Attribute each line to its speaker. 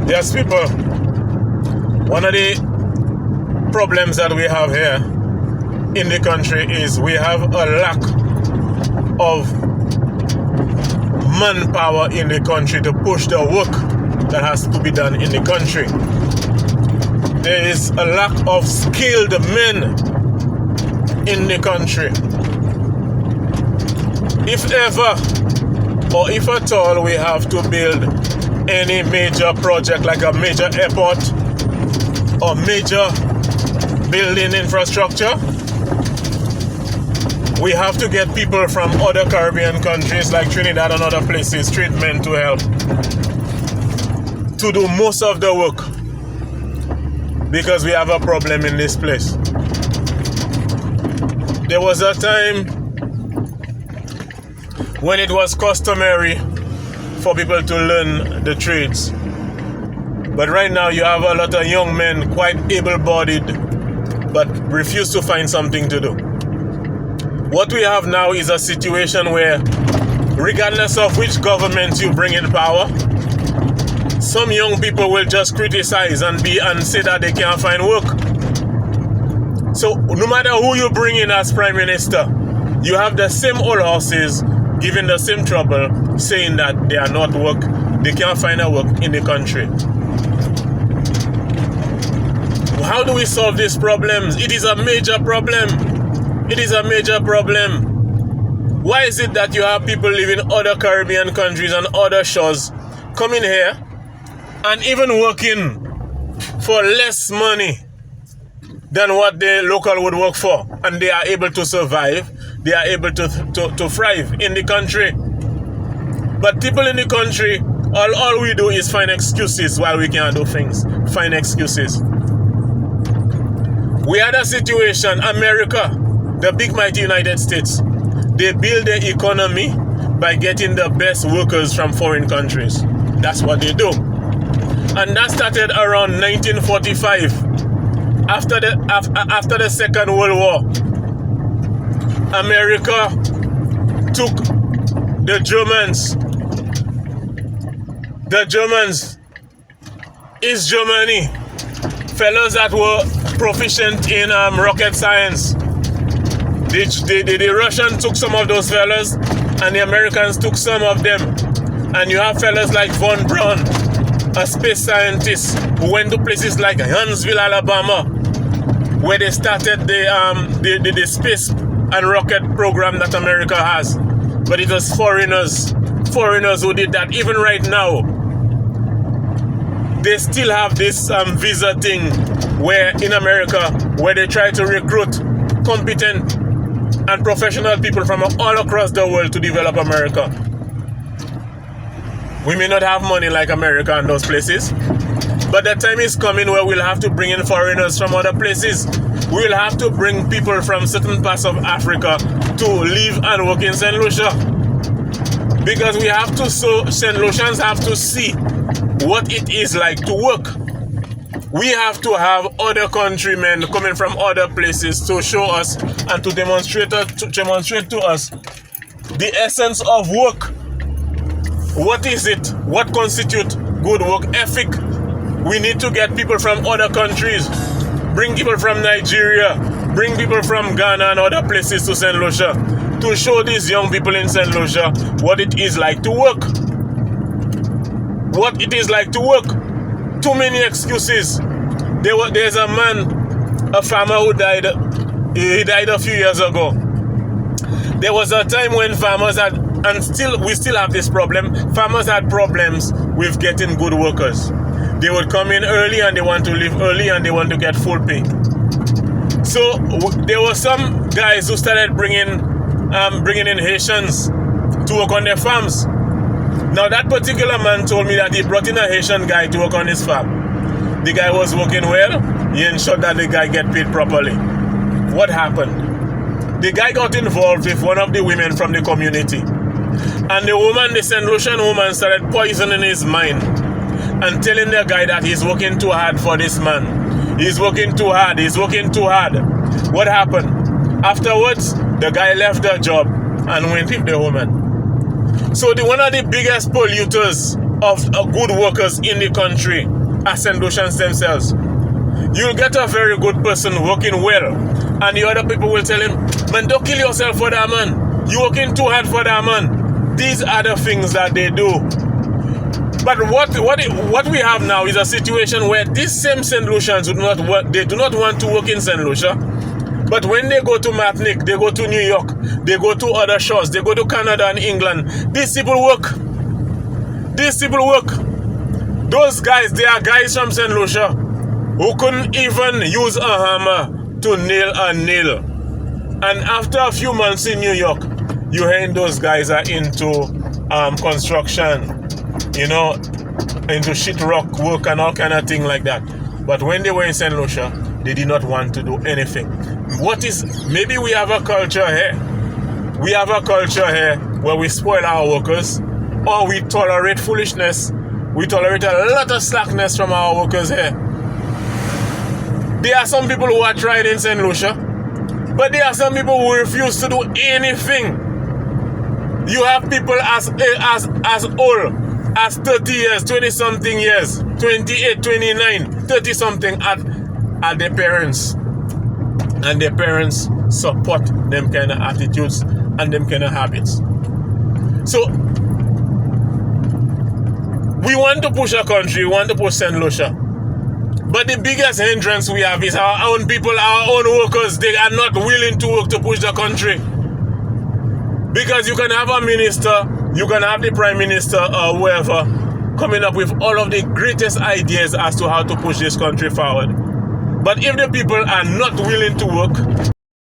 Speaker 1: Yes, people, one of the problems that we have here in the country is we have a lack of manpower in the country to push the work that has to be done in the country. There is a lack of skilled men in the country. If ever or if at all we have to build any major project like a major airport or major building infrastructure, we have to get people from other Caribbean countries like Trinidad and other places, treatment to help to do most of the work, because we have a problem in this place. There was a time when it was customary for people to learn the trades, but right now you have a lot of young men, quite able-bodied, but refuse to find something to do. What we have now is a situation where, regardless of which government you bring in power, some young people will just criticize and say that they can't find work. So no matter who you bring in as Prime Minister, you have the same old horses giving the same trouble, saying that they are not work, they can't find a work in the country. How do we solve these problems? It is a major problem. It is a major problem. Why is it that you have people living in other Caribbean countries and other shores coming here and even working for less money than what the local would work for, and they are able to survive, they are able to thrive in the country? But people in the country, all we do is find excuses while we can't do things. Find excuses. We had a situation, America, the big mighty United States, they build their economy by getting the best workers from foreign countries. That's what they do. And that started around 1945, after the Second World War. America took the Germans. East Germany, fellows that were proficient in rocket science. The Russians took some of those fellas, and the Americans took some of them. And you have fellas like Von Braun, a space scientist who went to places like Huntsville, Alabama, where they started the space and rocket program that America has. But it was foreigners who did that. Even right now, they still have this visa thing where in America, where they try to recruit competent and professional people from all across the world to develop America. We may not have money like America and those places, but the time is coming where we'll have to bring in foreigners from other places. We'll have to bring people from certain parts of Africa to live and work in St. Lucia. Because we have to, so St. Lucians have to see what it is like to work. We have to have other countrymen coming from other places to show us and to demonstrate to us the essence of work. What is it? What constitutes good work ethic? We need to get people from other countries. Bring people from Nigeria. Bring people from Ghana and other places to St. Lucia to show these young people in St. Lucia what it is like to work. What it is like to work. Too many excuses. There's a man, a farmer who died. He died a few years ago. There was a time when farmers had, and we still have this problem, farmers had problems with getting good workers. They would come in early and they want to leave early and they want to get full pay. So there were some guys who started bringing in Haitians to work on their farms. Now that particular man told me that he brought in a Haitian guy to work on his farm. The guy was working well. He ensured that the guy get paid properly. What happened? The guy got involved with one of the women from the community. And the St. Lucian woman started poisoning his mind and telling the guy that he's working too hard for this man. He's working too hard. What happened? Afterwards, the guy left the job and went with the woman. So one of the biggest polluters of good workers in the country as St. Lucians themselves. You'll get a very good person working well, and the other people will tell him, man, don't kill yourself for that, man. You're working too hard for that, man. These are the things that they do. But what we have now is a situation where these same St. Lucians do not work. They do not want to work in St. Lucia. But when they go to Martinique, they go to New York, they go to other shores, they go to Canada and England, these people work. These people work. Those guys, they are guys from St. Lucia who couldn't even use a hammer to nail a nail. And after a few months in New York, you hear those guys are into construction, you know, into sheetrock work and all kind of thing like that. But when they were in St. Lucia, they did not want to do anything. Maybe we have a culture here. We have a culture here where we spoil our workers, or we tolerate foolishness. We tolerate a lot of slackness from our workers here. There are some people who are tried in St. Lucia, but there are some people who refuse to do anything. You have people as old as 30 years, 20-something years, 28, 29, 30-something at their parents. And their parents support them kind of attitudes and them kind of habits. So, we want to push a country, we want to push St. Lucia. But the biggest hindrance we have is our own people, our own workers. They are not willing to work to push the country. Because you can have a minister, you can have the prime minister or whoever coming up with all of the greatest ideas as to how to push this country forward. But if the people are not willing to work,